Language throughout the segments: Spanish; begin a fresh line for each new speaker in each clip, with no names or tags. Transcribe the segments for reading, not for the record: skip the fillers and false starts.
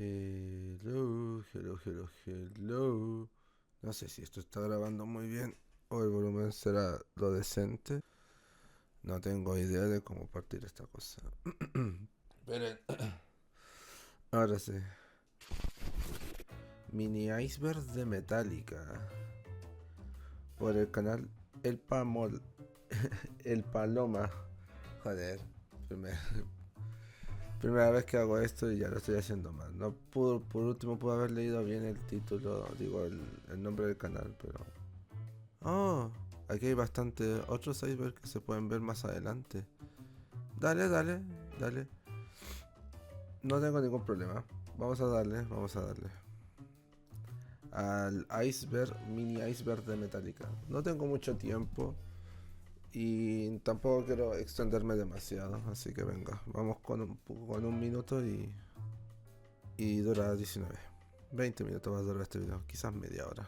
Hello, hello, hello, hello. No sé si esto está grabando muy bien o el volumen será lo decente. No tengo idea de cómo partir esta cosa. Esperen. Ahora sí. Mini Iceberg de Metallica. Por el canal El Pamol. El Paloma. Joder. Primer- Primera vez que hago esto y ya lo estoy haciendo mal. No por último pude haber leído bien el título, digo el nombre del canal, pero... Oh, aquí hay bastante otros icebergs que se pueden ver más adelante. Dale, dale, dale. No tengo ningún problema. Vamos a darle, vamos a darle. Al iceberg, mini iceberg de Metallica. No tengo mucho tiempo y tampoco quiero extenderme demasiado, así que venga, vamos con un minuto y dura 19. 20 minutos va a durar este video, quizás media hora.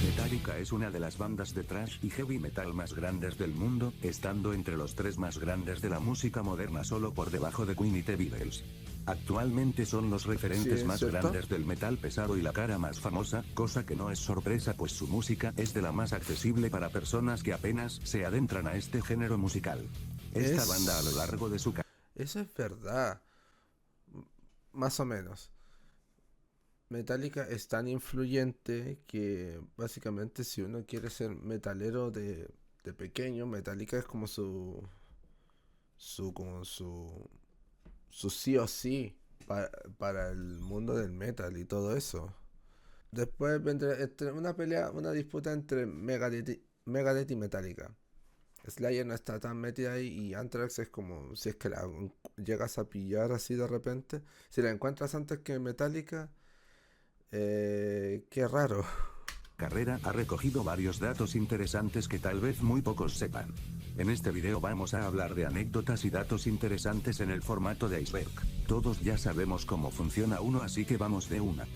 Metallica es una de las bandas de thrash y heavy metal más grandes del mundo, estando entre los tres más grandes de la música moderna solo por debajo de Queen y The Beatles. Actualmente son los
Sí,
referentes
es
más
cierto.
grandes del metal pesado y la cara más famosa, cosa que no es sorpresa pues su música es de la más accesible para personas que apenas se adentran a este género musical. Esta banda a lo
Es...
largo de su
Eso es verdad, más o menos. Metallica es tan influyente que básicamente si uno quiere ser metalero de pequeño, Metallica es como su sí o sí para el mundo del metal y todo eso. Después vendrá una pelea, una disputa entre Megadeth y Metallica. Slayer no está tan metida ahí y Anthrax es como si es que la llegas a pillar así de repente. Si la encuentras antes que Metallica, qué raro.
carrera ha recogido varios datos interesantes que tal vez muy pocos sepan. En este video vamos a hablar de anécdotas y datos interesantes en el formato de iceberg. Todos ya sabemos cómo funciona uno, así que vamos de una.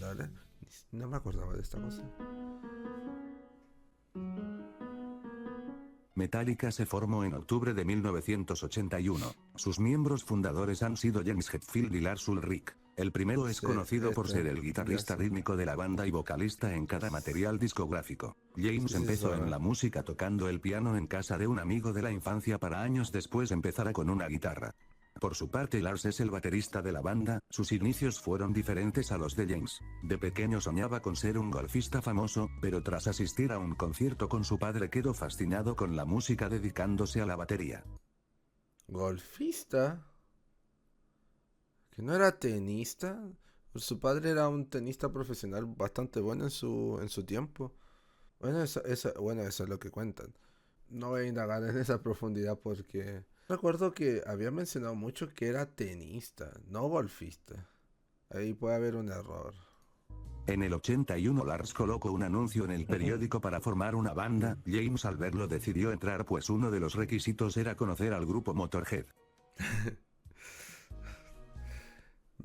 Dale. No me acordaba de esta cosa.
Metallica se formó en octubre de 1981. Sus miembros fundadores han sido James Hetfield y Lars Ulrich. El primero es
Sí,
conocido por ser el
ya
guitarrista
sé.
rítmico de la banda y vocalista en cada material discográfico.
Sí,
James
sí,
empezó en
sabe.
la música tocando el piano en casa de un amigo de la infancia para años después empezar con una guitarra. Por su parte, Lars es el baterista de la banda. Sus inicios fueron diferentes a los de James. De pequeño soñaba con ser un golfista famoso, pero tras asistir a un concierto con su padre quedó fascinado con la música dedicándose a la batería.
Golfista. Que no era tenista. Pues su padre era un tenista profesional bastante bueno en su tiempo. Bueno, bueno, eso es lo que cuentan. No voy a indagar en esa profundidad porque recuerdo que había mencionado mucho que era tenista, no golfista. Ahí puede haber un error.
En el 81 Lars colocó un anuncio en el periódico para formar una banda. James al verlo decidió entrar pues uno de los requisitos era conocer al grupo Motorhead.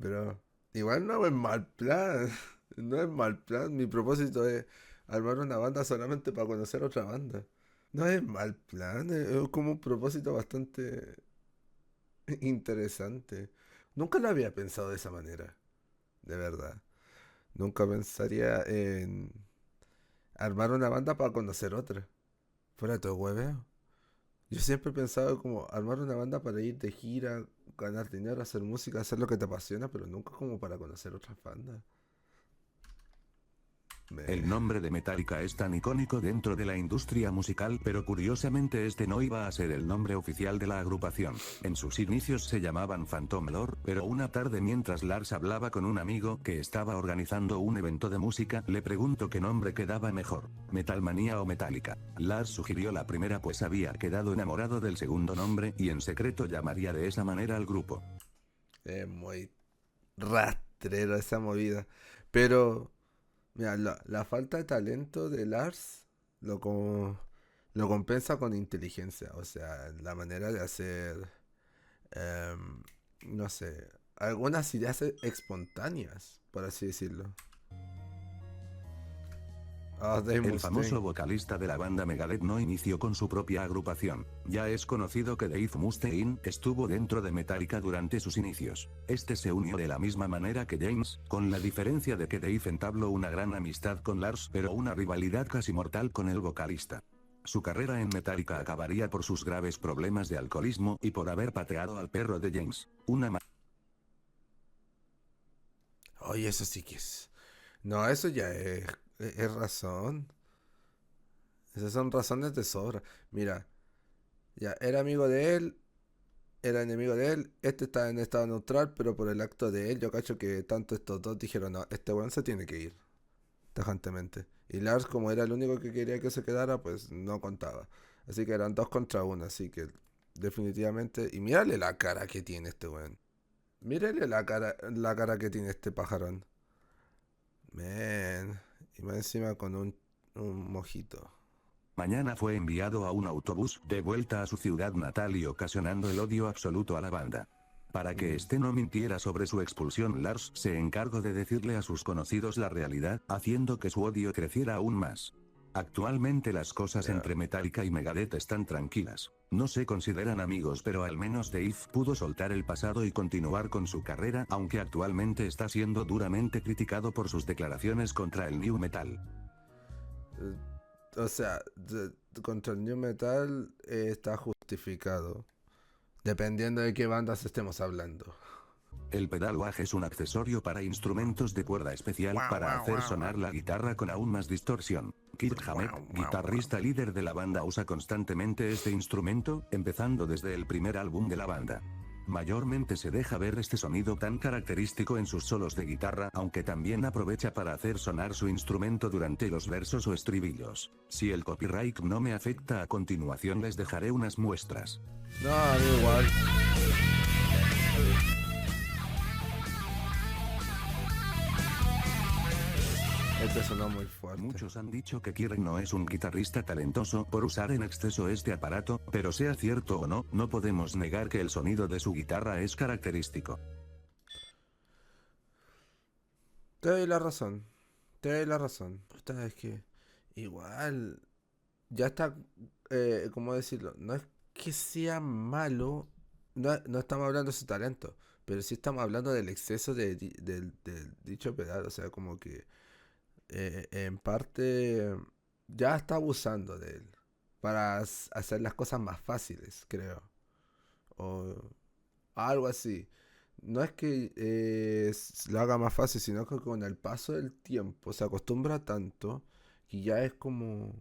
Pero igual no es mal plan. No es mal plan. Mi propósito es armar una banda solamente para conocer otra banda. No es mal plan. Es como un propósito bastante interesante. Nunca lo había pensado de esa manera. De verdad. Nunca pensaría en armar una banda para conocer otra. Fuera de todo hueveo. Yo siempre he pensado como armar una banda para ir de gira, ganar dinero, hacer música, hacer lo que te apasiona, pero nunca como para conocer otras bandas.
El
Me...
nombre de Metallica es tan icónico dentro de la industria musical, pero curiosamente este no iba a ser el nombre oficial de la agrupación. En sus inicios se llamaban Phantom Lord, pero una tarde mientras Lars hablaba con un amigo que estaba organizando un evento de música, le preguntó qué nombre quedaba mejor, Metalmanía o Metallica. Lars sugirió la primera pues había quedado enamorado del segundo nombre y en secreto llamaría de esa manera al grupo.
Es muy rastrero esa movida. Pero, mira, la falta de talento de Lars lo, co- lo compensa con inteligencia. O sea, la manera de hacer, em, no sé, algunas ideas espontáneas, por así decirlo. Ah, Dave
El
Mustaine.
famoso vocalista de la banda Megadeth no inició con su propia agrupación. Ya es conocido que Dave Mustaine estuvo dentro de Metallica durante sus inicios. Este se unió de la misma manera que James, con la diferencia de que Dave entabló una gran amistad con Lars, pero una rivalidad casi mortal con el vocalista. Su carrera en Metallica acabaría por sus graves problemas de alcoholismo y por haber pateado al perro de James.
Oye, eso sí que es. No, eso ya es razón. Esas son razones de sobra. Mira, ya era amigo de él, era enemigo de él. Este está en estado neutral, pero por el acto de él, yo cacho que tanto estos dos dijeron: no, este weón se tiene que ir, tajantemente. Y Lars, como era el único que quería que se quedara, pues no contaba. Así que eran dos contra uno. Así que definitivamente. Y mírale la cara que tiene este weón. Mírale la cara que tiene este pajarón. Man. Y más encima con un mojito.
Mañana fue enviado a un autobús de vuelta a su ciudad natal y ocasionando el odio absoluto a la banda. Para que este no mintiera sobre su expulsión, Lars se encargó de decirle a sus conocidos la realidad, haciendo que su odio creciera aún más. Actualmente las cosas
Ya.
entre Metallica y Megadeth están tranquilas. No se consideran amigos, pero al menos Dave pudo soltar el pasado y continuar con su carrera, aunque actualmente está siendo duramente criticado por sus declaraciones contra el New Metal.
O sea, contra el New Metal está justificado. Dependiendo de qué bandas estemos hablando.
El pedal wah es un accesorio para instrumentos de cuerda especial para hacer sonar la guitarra con aún más distorsión. Kirk Hammett, guitarrista líder de la banda, usa constantemente este instrumento, empezando desde el primer álbum de la banda. Mayormente se deja ver este sonido tan característico en sus solos de guitarra, aunque también aprovecha para hacer sonar su instrumento durante los versos o estribillos. Si el copyright no me afecta, a continuación les dejaré unas muestras.
No, a mí igual. Este sonó muy fuerte.
Muchos han dicho que Kirk no es un guitarrista talentoso por usar en exceso este aparato, pero sea cierto o no, no podemos negar que el sonido de su guitarra es característico.
Te doy la razón. Te doy la razón. Puta, es que igual ya está, ¿cómo decirlo? No es que sea malo, no estamos hablando de su talento, pero sí estamos hablando del exceso del dicho pedal, o sea, como que en parte ya está abusando de él para hacer las cosas más fáciles, creo, o algo así. No es que lo haga más fácil, sino que con el paso del tiempo se acostumbra tanto que ya es como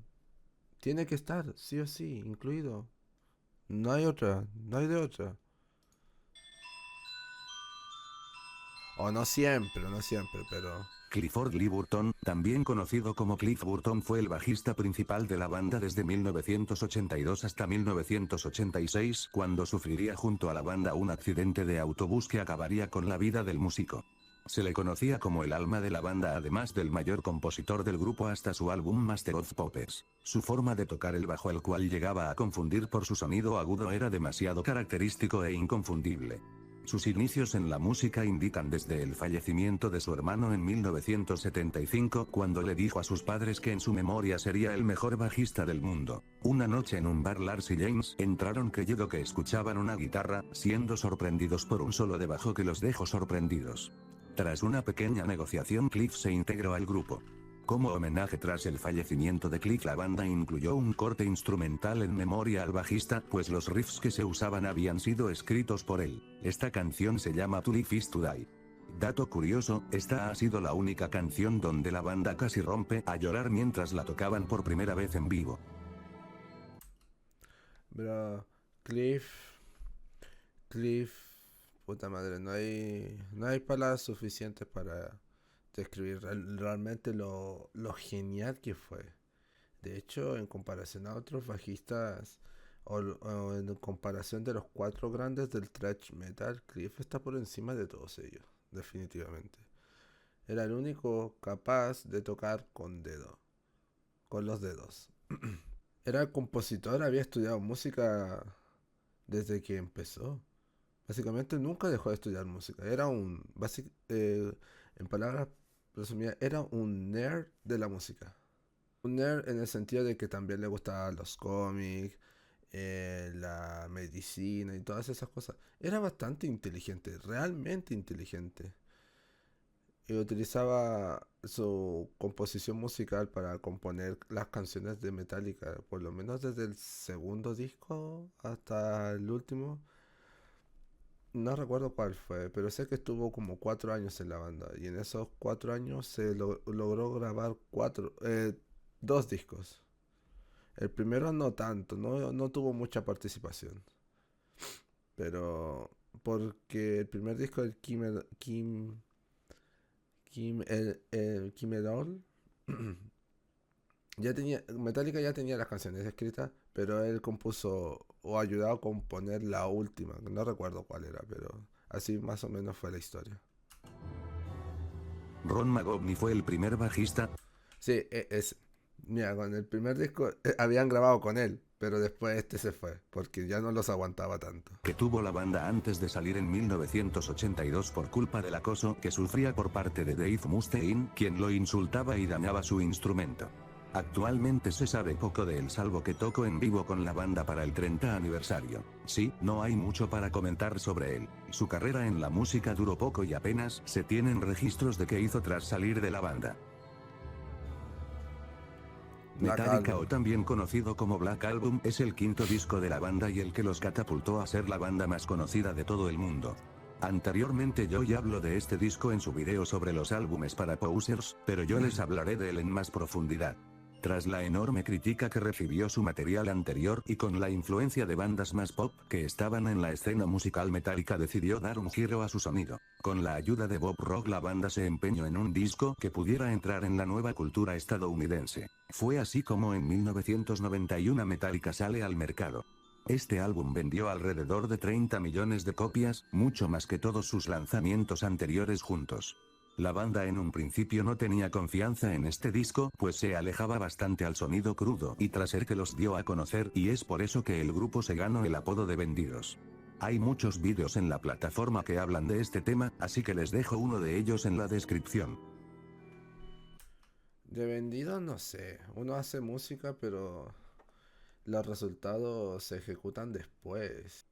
tiene que estar, sí o sí, incluido. No hay otra, no hay de otra. O no siempre, no siempre, pero...
Clifford Lee Burton, también conocido como Cliff Burton, fue el bajista principal de la banda desde 1982 hasta 1986, cuando sufriría junto a la banda un accidente de autobús que acabaría con la vida del músico. Se le conocía como el alma de la banda, además del mayor compositor del grupo hasta su álbum Master of Puppets. Su forma de tocar el bajo, el cual llegaba a confundir por su sonido agudo, era demasiado característico e inconfundible. Sus inicios en la música indican desde el fallecimiento de su hermano en 1975, cuando le dijo a sus padres que en su memoria sería el mejor bajista del mundo. Una noche en un bar, Lars y James entraron creyendo que escuchaban una guitarra, siendo sorprendidos por un solo de bajo que los dejó sorprendidos. Tras una pequeña negociación, Cliff se integró al grupo. Como homenaje tras el fallecimiento de Cliff, la banda incluyó un corte instrumental en memoria al bajista, pues los riffs que se usaban habían sido escritos por él. Esta canción se llama To Live Is To Die. Dato curioso, esta ha sido la única canción donde la banda casi rompe a llorar mientras la tocaban por primera vez en vivo.
Bro, Cliff, puta madre, no hay palabras suficientes para describir realmente lo genial que fue. De hecho, en comparación a otros bajistas, o en comparación de los cuatro grandes del thrash metal, Cliff está por encima de todos ellos, definitivamente. Era el único capaz de tocar con los dedos. Era compositor, había estudiado música desde que empezó. Básicamente nunca dejó de estudiar música. Era en palabras resumidas, era un nerd de la música. Un nerd en el sentido de que también le gustaban los cómics, la medicina y todas esas cosas. Era bastante inteligente, realmente inteligente. Y utilizaba su composición musical para componer las canciones de Metallica, por lo menos desde el segundo disco hasta el último. No recuerdo cuál fue, pero sé que estuvo como 4 años en la banda y en esos 4 años se logró grabar dos discos. El primero no tanto, no tuvo mucha participación, pero porque el primer disco, el Kim It All, Metallica ya tenía las canciones escritas, pero él compuso o ayudó a componer la última, no recuerdo cuál era, pero así más o menos fue la historia.
Ron Magovni fue el primer bajista.
Sí, mira, con el primer disco habían grabado con él, pero después este se fue, porque ya no los aguantaba tanto.
Que tuvo la banda antes de salir en 1982 por culpa del acoso que sufría por parte de Dave Mustaine, quien lo insultaba y dañaba su instrumento. Actualmente se sabe poco de él salvo que tocó en vivo con la banda para el 30 aniversario. Sí, no hay mucho para comentar sobre él. Su carrera en la música duró poco y apenas se tienen registros de qué hizo tras salir de la banda. Metallica, o también conocido como Black Album, es el quinto disco de la banda y el que los catapultó a ser la banda más conocida de todo el mundo. Anteriormente yo ya hablo de este disco en su video sobre los álbumes para posers, pero yo les hablaré de él en más profundidad. Tras la enorme crítica que recibió su material anterior y con la influencia de bandas más pop que estaban en la escena musical, Metallica decidió dar un giro a su sonido. Con la ayuda de Bob Rock la banda se empeñó en un disco que pudiera entrar en la nueva cultura estadounidense. Fue así como en 1991 Metallica sale al mercado. Este álbum vendió alrededor de 30 millones de copias, mucho más que todos sus lanzamientos anteriores juntos. La banda en un principio no tenía confianza en este disco, pues se alejaba bastante al sonido crudo y tras el que los dio a conocer, y es por eso que el grupo se ganó el apodo de Vendidos. Hay muchos vídeos en la plataforma que hablan de este tema, así que les dejo uno de ellos en la descripción.
De Vendidos no sé, uno hace música pero los resultados se ejecutan después.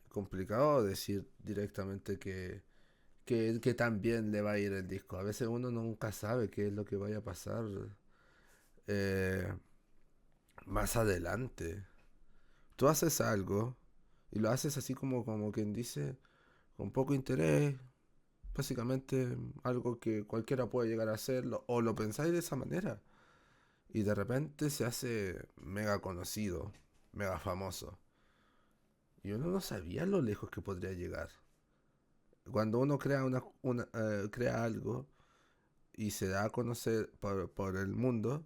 Complicado decir directamente que tan bien le va a ir el disco. A veces uno nunca sabe qué es lo que vaya a pasar eh, más adelante. Tú haces algo y lo haces así como quien dice, con poco interés, básicamente algo que cualquiera puede llegar a hacerlo, o lo pensáis de esa manera, y de repente se hace mega conocido, mega famoso. Y uno no sabía lo lejos que podría llegar. Cuando uno crea algo y se da a conocer por el mundo,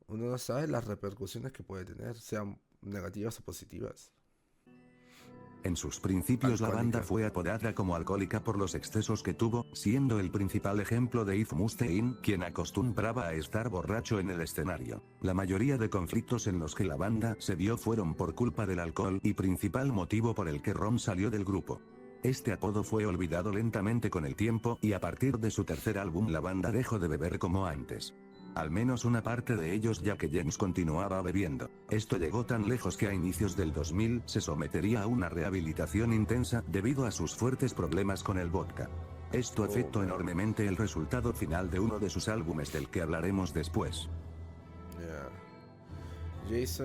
uno no sabe las repercusiones que puede tener, sean negativas o positivas.
En sus principios la banda fue apodada como Alcohólica por los excesos que tuvo, siendo el principal ejemplo Dave Mustaine, quien acostumbraba a estar borracho en el escenario. La mayoría de conflictos en los que la banda se vio fueron por culpa del alcohol y principal motivo por el que Ron salió del grupo. Este apodo fue olvidado lentamente con el tiempo y a partir de su tercer álbum la banda dejó de beber como antes. Al menos una parte de ellos, ya que James continuaba bebiendo. Esto llegó tan lejos que a inicios del 2000 se sometería a una rehabilitación intensa debido a sus fuertes problemas con el vodka. Esto afectó enormemente el resultado final de uno de sus álbumes del que hablaremos después.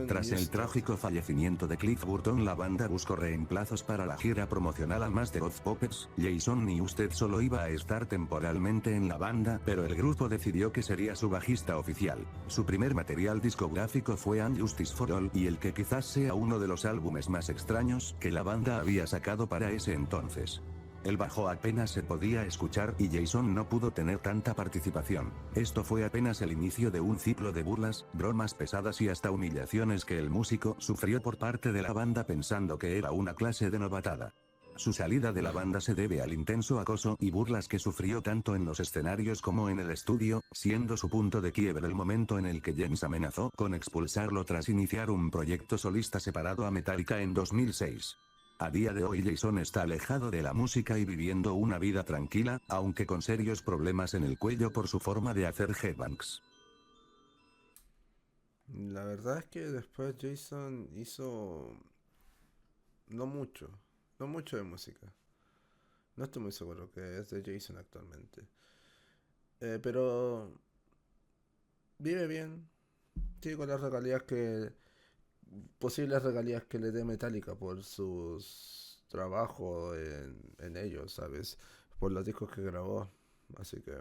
Tras el trágico fallecimiento de Cliff Burton, la banda buscó reemplazos para la gira promocional a Master of Puppets. Jason Newsted solo iba a estar temporalmente en la banda, pero el grupo decidió que sería su bajista oficial. Su primer material discográfico fue And Justice for All, y el que quizás sea uno de los álbumes más extraños que la banda había sacado para ese entonces. El bajo apenas se podía escuchar y Jason no pudo tener tanta participación. Esto fue apenas el inicio de un ciclo de burlas, bromas pesadas y hasta humillaciones que el músico sufrió por parte de la banda pensando que era una clase de novatada. Su salida de la banda se debe al intenso acoso y burlas que sufrió tanto en los escenarios como en el estudio, siendo su punto de quiebre el momento en el que James amenazó con expulsarlo tras iniciar un proyecto solista separado a Metallica en 2006. A día de hoy Jason está alejado de la música y viviendo una vida tranquila, aunque con serios problemas en el cuello por su forma de hacer headbangs.
La verdad es que después Jason hizo no mucho, no mucho de música. No estoy muy seguro que es de Jason actualmente. Pero vive bien. Sí, con las regalías que... Posibles regalías que le dé Metallica por sus trabajos en ellos, ¿sabes? Por los discos que grabó. Así que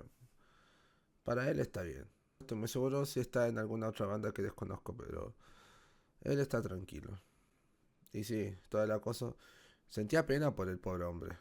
para él está bien. No estoy muy seguro si está en alguna otra banda que desconozco, pero él está tranquilo. Y sí, toda la cosa... Sentía pena por el pobre hombre.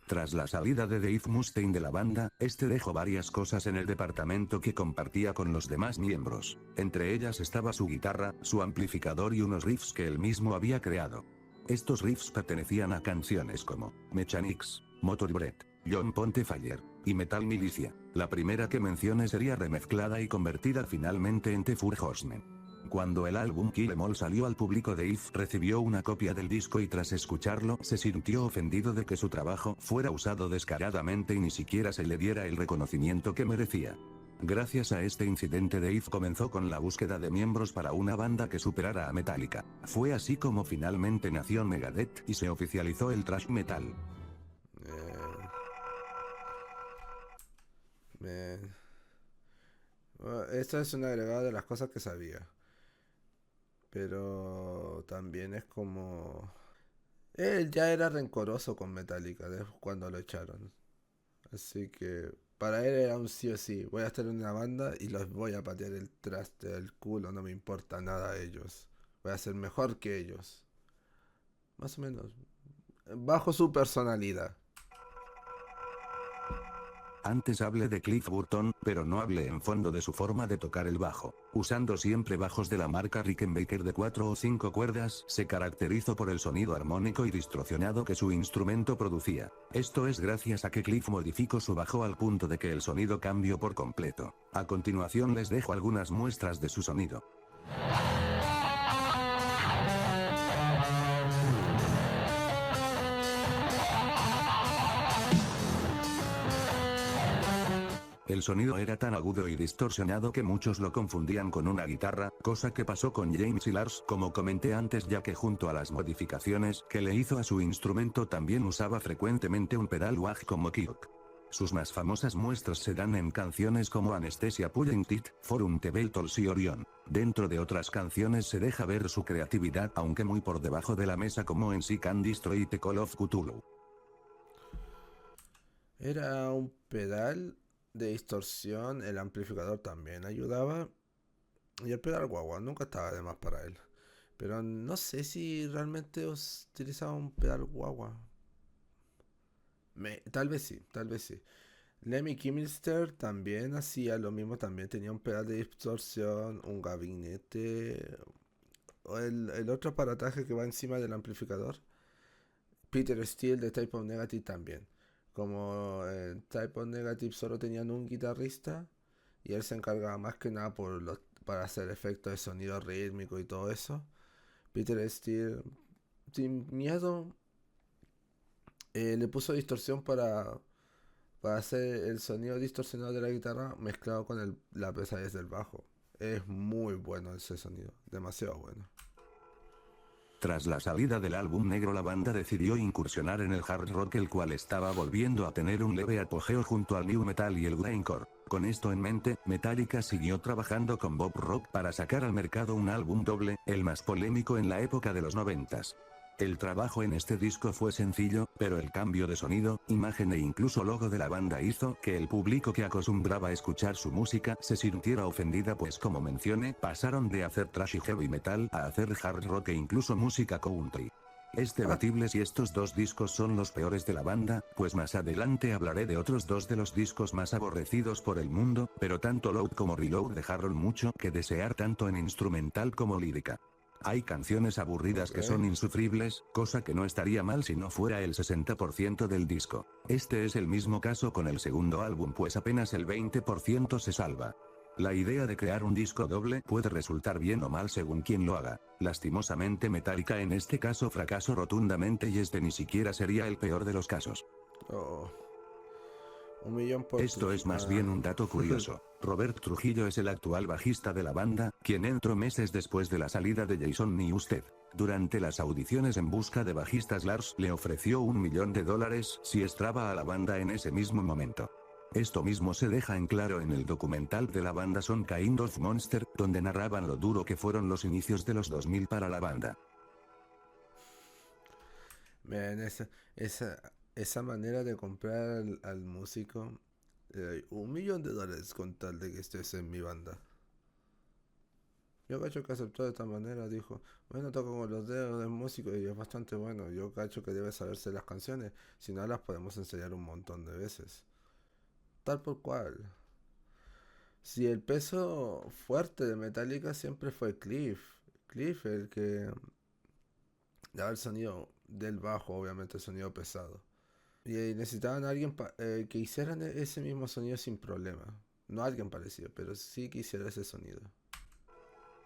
Tras la salida de Dave Mustaine de la banda, este dejó varias cosas en el departamento que compartía con los demás miembros. Entre ellas estaba su guitarra, su amplificador y unos riffs que él mismo había creado. Estos riffs pertenecían a canciones como Mechanics, Motor Breath, John Ponte Fire y Metal Militia. La primera que mencione sería remezclada y convertida finalmente en The Four Horsemen. Cuando el álbum Kill 'Em All salió al público, Dave recibió una copia del disco y tras escucharlo se sintió ofendido de que su trabajo fuera usado descaradamente y ni siquiera se le diera el reconocimiento que merecía. Gracias a este incidente, Dave comenzó con la búsqueda de miembros para una banda que superara a Metallica. Fue así como finalmente nació Megadeth y se oficializó el thrash metal.
Eh, me- Bueno, esto es un agregado de las cosas que sabía. Pero también es como... Él ya era rencoroso con Metallica cuando lo echaron. Así que para él era un sí o sí. Voy a estar en una banda y los voy a patear el traste del culo. No me importa nada a ellos. Voy a ser mejor que ellos. Más o menos. Bajo su personalidad.
Antes hablé de Cliff Burton, pero no hablé en fondo de su forma de tocar el bajo. Usando siempre bajos de la marca Rickenbacker de 4 o 5 cuerdas, se caracterizó por el sonido armónico y distorsionado que su instrumento producía. Esto es gracias a que Cliff modificó su bajo al punto de que el sonido cambió por completo. A continuación les dejo algunas muestras de su sonido. El sonido era tan agudo y distorsionado que muchos lo confundían con una guitarra, cosa que pasó con James y Lars, como comenté antes, ya que junto a las modificaciones que le hizo a su instrumento también usaba frecuentemente un pedal wah como kick. Sus más famosas muestras se dan en canciones como Anesthesia Pulling Tit, Forum the Beatles y Orion. Dentro de otras canciones se deja ver su creatividad, aunque muy por debajo de la mesa, como en Seek and Destroy The Call of Cthulhu.
Era un pedal de distorsión. El amplificador también ayudaba. Y el pedal guagua nunca estaba de más para él. Pero no sé si realmente utilizaba un pedal guagua. Tal vez sí, tal vez sí. Lemmy Kilmister también hacía lo mismo, también tenía un pedal de distorsión, un gabinete, o el otro aparataje que va encima del amplificador. Peter Steele de Type of Negative también. Como en Type of Negative solo tenían un guitarrista y él se encargaba más que nada para hacer efectos de sonido rítmico y todo eso. Peter Steele, sin miedo, le puso distorsión para hacer el sonido distorsionado de la guitarra mezclado con la pesadez del bajo. Es muy bueno ese sonido, demasiado bueno.
Tras la salida del álbum negro, la banda decidió incursionar en el hard rock, el cual estaba volviendo a tener un leve apogeo junto al new metal y el grindcore. Con esto en mente, Metallica siguió trabajando con Bob Rock para sacar al mercado un álbum doble, el más polémico en la época de los 90s. El trabajo en este disco fue sencillo, pero el cambio de sonido, imagen e incluso logo de la banda hizo que el público que acostumbraba a escuchar su música se sintiera ofendida, pues como mencioné, pasaron de hacer thrash y heavy metal a hacer hard rock e incluso música country. Es debatible si estos dos discos son los peores de la banda, pues más adelante hablaré de otros dos de los discos más aborrecidos por el mundo, pero tanto Load como Reload dejaron mucho que desear tanto en instrumental como lírica. Hay canciones aburridas que son insufribles, cosa que no estaría mal si no fuera el 60% del disco. Este es el mismo caso con el segundo álbum, pues apenas el 20% se salva. La idea de crear un disco doble puede resultar bien o mal según quien lo haga. Lastimosamente Metallica en este caso fracasó rotundamente y este ni siquiera sería el peor de los casos.
Oh. 1 millón por
Esto es más
Ah.
bien un dato curioso. Robert Trujillo es el actual bajista de la banda, quien entró meses después de la salida de Jason Newsted. Durante las audiciones en busca de bajistas, Lars le ofreció $1 millón si entraba a la banda en ese mismo momento. Esto mismo se deja en claro en el documental de la banda Some Kind of Monster, donde narraban lo duro que fueron los inicios de los 2000 para la banda.
Man, esa manera de comprar al músico, $1 millón con tal de que estés en mi banda. Yo cacho que aceptó de esta manera, dijo, bueno, toco con los dedos del músico y es bastante bueno. Yo cacho que debe saberse las canciones, si no las podemos ensayar un montón de veces. Tal por cual. Si el peso fuerte de Metallica siempre fue Cliff. Cliff, el que daba el sonido del bajo, obviamente el sonido pesado. Y necesitaban a alguien que hicieran ese mismo sonido sin problema. No alguien parecido, pero sí que hiciera ese sonido.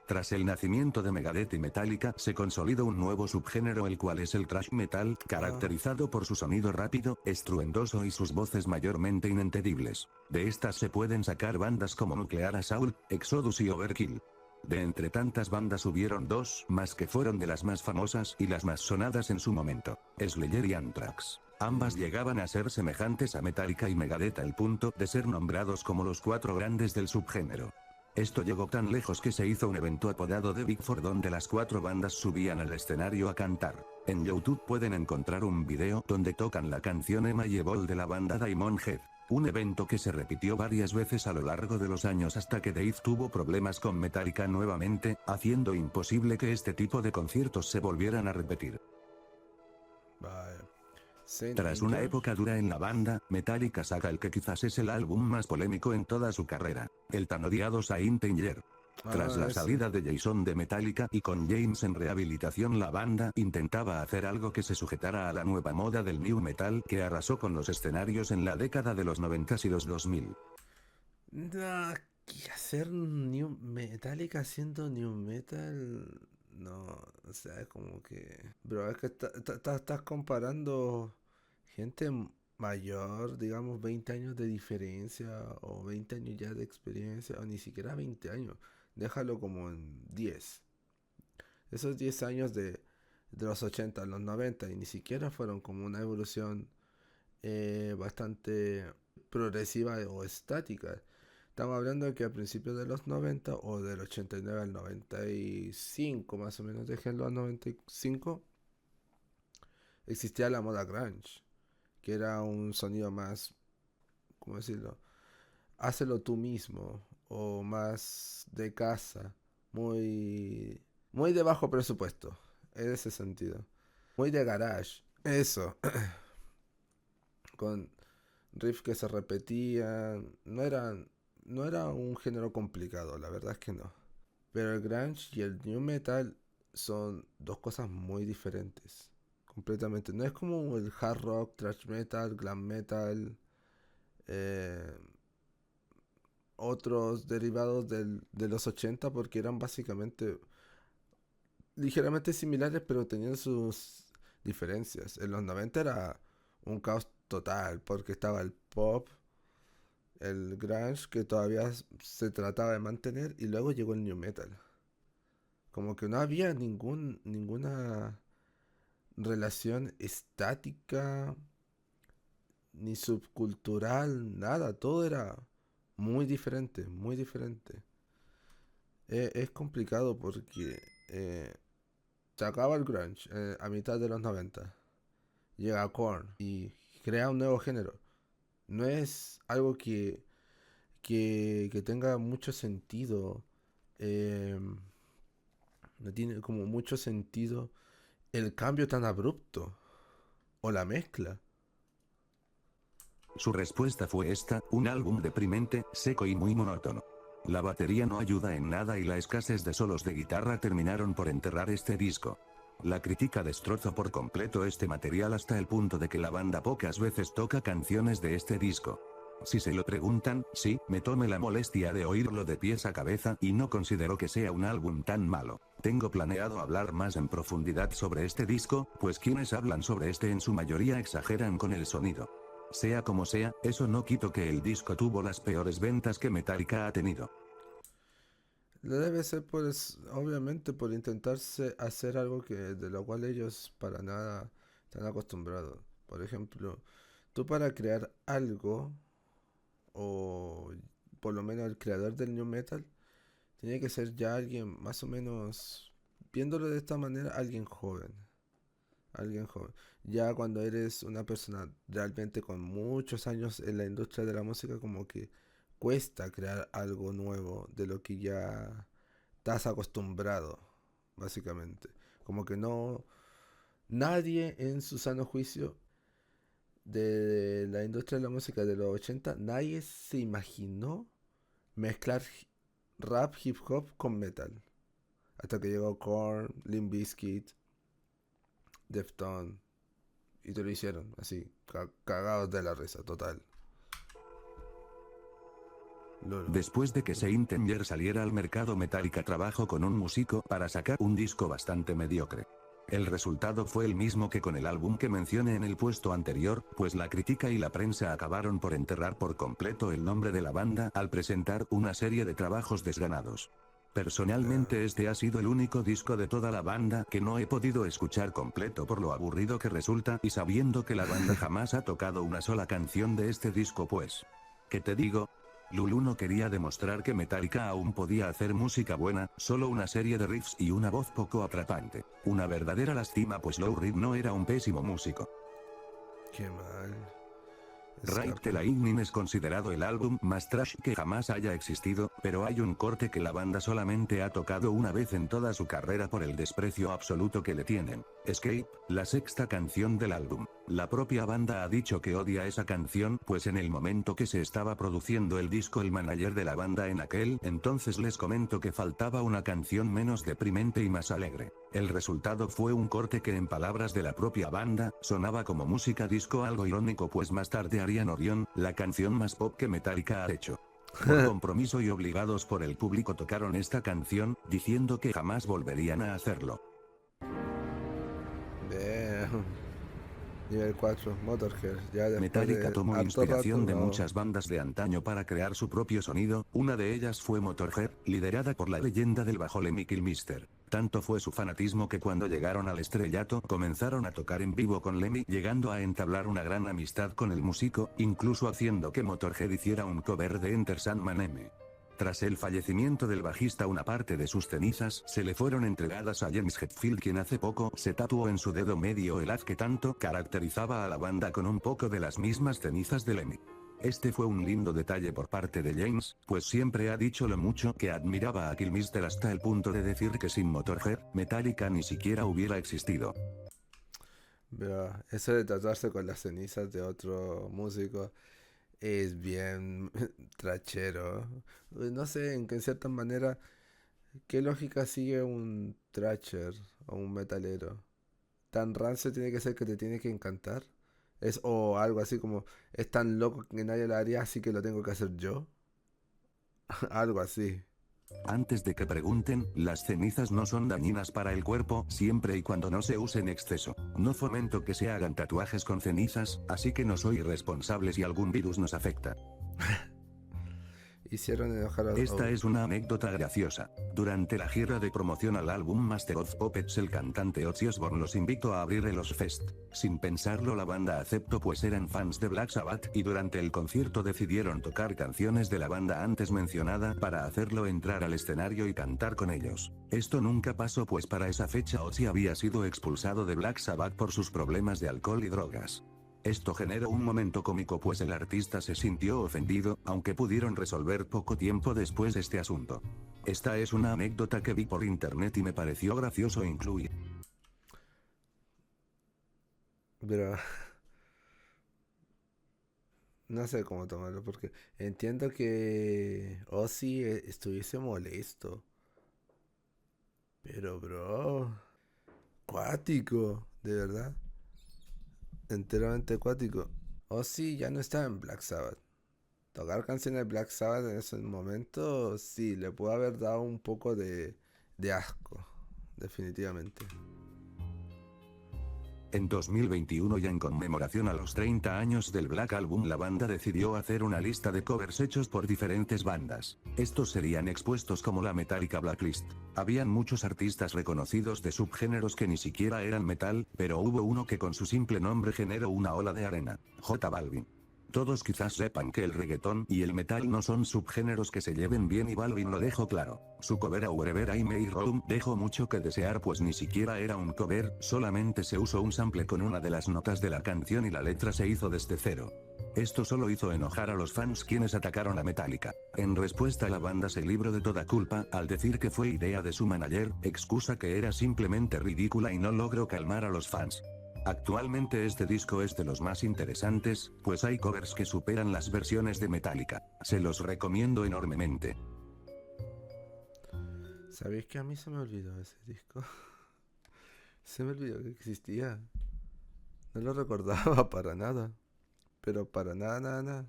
Tras el nacimiento de Megadeth y Metallica, se consolidó un nuevo subgénero, el cual es el thrash metal, caracterizado por su sonido rápido, estruendoso y sus voces mayormente inentendibles. De estas se pueden sacar bandas como Nuclear Assault, Exodus y Overkill. De entre tantas bandas hubieron dos más que fueron de las más famosas y las más sonadas en su momento: Slayer y Anthrax. Ambas llegaban a ser semejantes a Metallica y Megadeth al punto de ser nombrados como los 4 grandes del subgénero. Esto llegó tan lejos que se hizo un evento apodado The Big Four, donde las 4 bandas subían al escenario a cantar. En YouTube pueden encontrar un video donde tocan la canción Amiable de la banda Diamond Head. Un evento que se repitió varias veces a lo largo de los años hasta que Dave tuvo problemas con Metallica nuevamente, haciendo imposible que este tipo de conciertos se volvieran a repetir. Tras una época dura en la banda, Metallica saca el que quizás es el álbum más polémico en toda su carrera, el tan odiado Saint Anger. Tras la salida de Jason de Metallica y con James en rehabilitación, la banda intentaba hacer algo que se sujetara a la nueva moda del new metal que arrasó con los escenarios en la década de los 90 y los 2000.
No, ¿qué hacer new Metallica haciendo new metal? No, o sea, es como que... Bro, es que estás comparando gente mayor, digamos 20 años de diferencia o 20 años ya de experiencia, o ni siquiera 20 años. Déjalo como en 10. Esos 10 años de los 80 a los 90 y ni siquiera fueron como una evolución bastante progresiva o estática. Estamos hablando de que a principios de los 90 o del 89 al 95, más o menos, déjenlo al 95, existía la moda grunge, que era un sonido más, ¿cómo decirlo? Hácelo tú mismo, o más de casa, muy de bajo presupuesto, en ese sentido. Muy de garage, eso. Con riffs que se repetían, no era un género complicado, la verdad es que no. Pero el grunge y el new metal son dos cosas muy diferentes. Completamente. No es como el hard rock, thrash metal, glam metal, otros derivados de los 80, porque eran básicamente ligeramente similares, pero tenían sus diferencias. En los 90 era un caos total, porque estaba el pop, el grunge, que todavía se trataba de mantener, y luego llegó el new metal. Como que no había ninguna relación estática ni subcultural, nada, todo era muy diferente, muy diferente. Es complicado porque se acaba el grunge a mitad de los 90, llega Korn y crea un nuevo género. No es algo que tenga mucho sentido. No tiene como mucho sentido el cambio tan abrupto o la mezcla.
Su respuesta fue esta: un álbum deprimente, seco y muy monótono. La batería no ayuda en nada y la escasez de solos de guitarra terminaron por enterrar este disco. La crítica destrozó por completo este material hasta el punto de que la banda pocas veces toca canciones de este disco. Si se lo preguntan, sí, me tomé la molestia de oírlo de pies a cabeza y no considero que sea un álbum tan malo. Tengo planeado hablar más en profundidad sobre este disco, pues quienes hablan sobre este en su mayoría exageran con el sonido. Sea como sea, eso no quito que el disco tuvo las peores ventas que Metallica ha tenido.
Lo debe ser obviamente por intentarse hacer algo de lo cual ellos para nada están acostumbrados. Por ejemplo, tú para crear algo, o por lo menos el creador del new metal, tiene que ser ya alguien más o menos, viéndolo de esta manera, alguien joven. Alguien joven. Ya cuando eres una persona realmente con muchos años en la industria de la música, como que cuesta crear algo nuevo de lo que ya estás acostumbrado, básicamente. Como que no, nadie en su sano juicio de la industria de la música de los 80, nadie se imaginó mezclar rap, hip hop con metal. Hasta que llegó Korn, Limp Bizkit, Deftones, y te lo hicieron, así, cagados de la risa, total. Lolo.
Después de que Saint Anger saliera al mercado, Metallica trabajó con un músico para sacar un disco bastante mediocre. El resultado fue el mismo que con el álbum que mencioné en el puesto anterior, pues la crítica y la prensa acabaron por enterrar por completo el nombre de la banda al presentar una serie de trabajos desganados. Personalmente este ha sido el único disco de toda la banda que no he podido escuchar completo por lo aburrido que resulta y sabiendo que la banda jamás ha tocado una sola canción de este disco, pues. ¿Qué te digo? Lulu no quería demostrar que Metallica aún podía hacer música buena, solo una serie de riffs y una voz poco atrapante. Una verdadera lástima, pues Lou Reed no era un pésimo músico.
Qué mal.
Right to the Lightning es considerado el álbum más trash que jamás haya existido, pero hay un corte que la banda solamente ha tocado una vez en toda su carrera por el desprecio absoluto que le tienen. Escape, la sexta canción del álbum. La propia banda ha dicho que odia esa canción, pues en el momento que se estaba produciendo el disco el manager de la banda en aquel entonces les comentó que faltaba una canción menos deprimente y más alegre. El resultado fue un corte que en palabras de la propia banda, sonaba como música disco, algo irónico pues más tarde harían Orion, la canción más pop que Metallica ha hecho. Por compromiso y obligados por el público tocaron esta canción, diciendo que jamás volverían a hacerlo.
Nivel 4, Motorhead. Ya después
Metallica
de
tomó
harto
inspiración
rato,
de
no.
muchas bandas de antaño para crear su propio sonido, una de ellas fue Motorhead, liderada por la leyenda del bajo Lemmy Kilmister. Tanto fue su fanatismo que cuando llegaron al estrellato comenzaron a tocar en vivo con Lemmy, llegando a entablar una gran amistad con el músico, incluso haciendo que Motorhead hiciera un cover de Enter Sandman M. Tras el fallecimiento del bajista, una parte de sus cenizas se le fueron entregadas a James Hetfield, quien hace poco se tatuó en su dedo medio el haz que tanto caracterizaba a la banda con un poco de las mismas cenizas de Lemmy. Este fue un lindo detalle por parte de James, pues siempre ha dicho lo mucho que admiraba a Kilmister hasta el punto de decir que sin Motorhead, Metallica ni siquiera hubiera existido.
Pero eso de tratarse con las cenizas de otro músico es bien trachero. No sé, en cierta manera, ¿qué lógica sigue un tracher o un metalero? ¿Tan rancio tiene que ser que te tiene que encantar? O algo así como, es tan loco que nadie lo haría, así que lo tengo que hacer yo. Algo así.
Antes de que pregunten, las cenizas no son dañinas para el cuerpo, siempre y cuando no se use en exceso. No fomento que se hagan tatuajes con cenizas, así que no soy responsable si algún virus nos afecta.
Hicieron enojar a...
Esta es una anécdota graciosa. Durante la gira de promoción al álbum Master of Puppets, el cantante Ozzy Osbourne los invitó a abrir el Ozzfest. Sin pensarlo la banda aceptó, pues eran fans de Black Sabbath, y durante el concierto decidieron tocar canciones de la banda antes mencionada para hacerlo entrar al escenario y cantar con ellos. Esto nunca pasó, pues para esa fecha Ozzy había sido expulsado de Black Sabbath por sus problemas de alcohol y drogas. Esto generó un momento cómico, pues el artista se sintió ofendido, aunque pudieron resolver poco tiempo después este asunto. Esta es una anécdota que vi por internet y me pareció gracioso incluir.
Pero... no sé cómo tomarlo, porque entiendo que Ozzy estuviese molesto. Pero, bro... cuático, de verdad. Enteramente acuático. Ozzy ya no estaba en Black Sabbath. Tocar canciones de Black Sabbath en ese momento, sí, le pudo haber dado un poco de asco. Definitivamente.
En 2021 y en conmemoración a los 30 años del Black Album, la banda decidió hacer una lista de covers hechos por diferentes bandas. Estos serían expuestos como la Metallica Blacklist. Habían muchos artistas reconocidos de subgéneros que ni siquiera eran metal, pero hubo uno que con su simple nombre generó una ola de arena: J Balvin. Todos quizás sepan que el reggaetón y el metal no son subgéneros que se lleven bien, y Balvin lo dejó claro. Su cover a Wherever I May Roam dejó mucho que desear, pues ni siquiera era un cover, solamente se usó un sample con una de las notas de la canción y la letra se hizo desde cero. Esto solo hizo enojar a los fans, quienes atacaron a Metallica. En respuesta, la banda se libró de toda culpa, al decir que fue idea de su manager, excusa que era simplemente ridícula y no logró calmar a los fans. Actualmente este disco es de los más interesantes, pues hay covers que superan las versiones de Metallica. Se los recomiendo enormemente.
¿Sabéis que a mí se me olvidó ese disco? Se me olvidó que existía. No lo recordaba para nada. Pero para nada, nada, nada.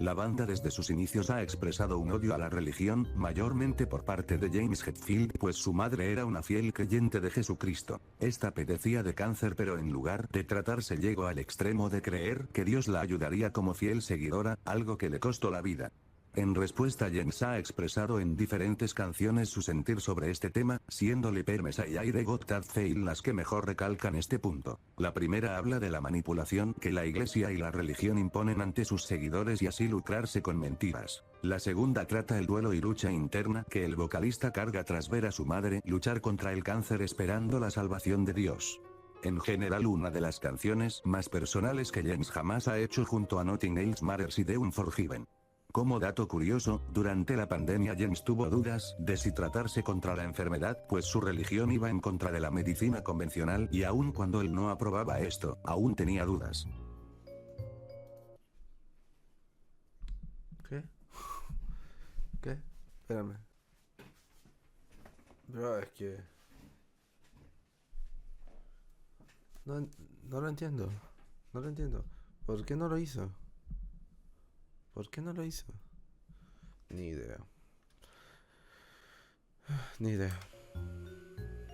La banda desde sus inicios ha expresado un odio a la religión, mayormente por parte de James Hetfield, pues su madre era una fiel creyente de Jesucristo. Esta padecía de cáncer, pero en lugar de tratarse llegó al extremo de creer que Dios la ayudaría como fiel seguidora, algo que le costó la vida. En respuesta, James ha expresado en diferentes canciones su sentir sobre este tema, siendo Leper Messiah y The God That Fail las que mejor recalcan este punto. La primera habla de la manipulación que la iglesia y la religión imponen ante sus seguidores y así lucrarse con mentiras. La segunda trata el duelo y lucha interna que el vocalista carga tras ver a su madre luchar contra el cáncer esperando la salvación de Dios. En general, una de las canciones más personales que James jamás ha hecho, junto a Nothing Else Matters y The Unforgiven. Como dato curioso, durante la pandemia James tuvo dudas de si tratarse contra la enfermedad, pues su religión iba en contra de la medicina convencional, y aun cuando él no aprobaba esto, aún tenía dudas.
¿Qué? ¿Qué? Espérame. Bro, es que... No lo entiendo. No lo entiendo. ¿Por qué no lo hizo? ¿Por qué no lo hizo? Ni idea. Ni idea.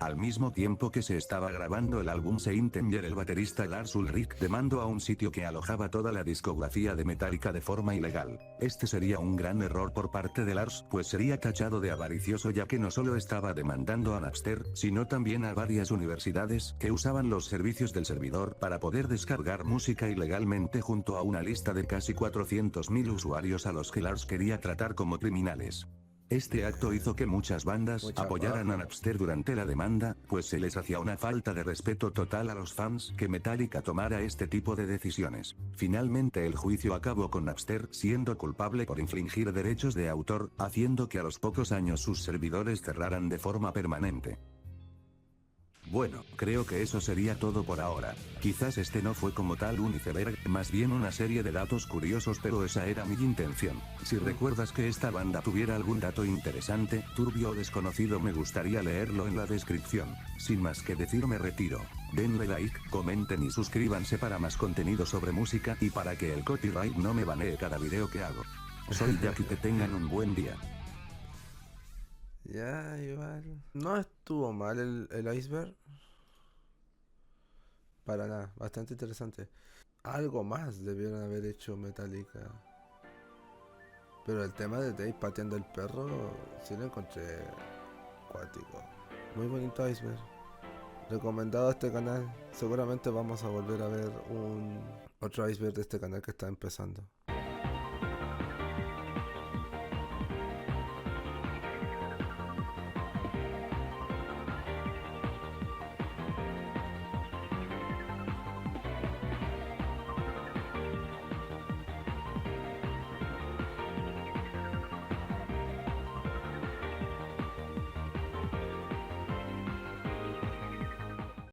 Al mismo tiempo que se estaba grabando el álbum Seintenger, el baterista Lars Ulrich demandó a un sitio que alojaba toda la discografía de Metallica de forma ilegal. Este sería un gran error por parte de Lars, pues sería tachado de avaricioso, ya que no solo estaba demandando a Napster, sino también a varias universidades que usaban los servicios del servidor para poder descargar música ilegalmente, junto a una lista de casi 400.000 usuarios a los que Lars quería tratar como criminales. Este acto hizo que muchas bandas apoyaran a Napster durante la demanda, pues se les hacía una falta de respeto total a los fans que Metallica tomara este tipo de decisiones. Finalmente el juicio acabó con Napster siendo culpable por infringir derechos de autor, haciendo que a los pocos años sus servidores cerraran de forma permanente. Bueno, creo que eso sería todo por ahora. Quizás este no fue como tal un iceberg, más bien una serie de datos curiosos, pero esa era mi intención. Si recuerdas que esta banda tuviera algún dato interesante, turbio o desconocido, me gustaría leerlo en la descripción. Sin más que decir, me retiro. Denle like, comenten y suscríbanse para más contenido sobre música y para que el copyright no me banee cada video que hago. Soy Jack y que tengan un buen día.
Ya, igual. No estuvo mal el iceberg. Para nada, bastante interesante. Algo más debieron haber hecho Metallica. Pero el tema de Dave pateando el perro, sí lo encontré cuático. Muy bonito iceberg. Recomendado a este canal. Seguramente vamos a volver a ver otro iceberg de este canal que está empezando.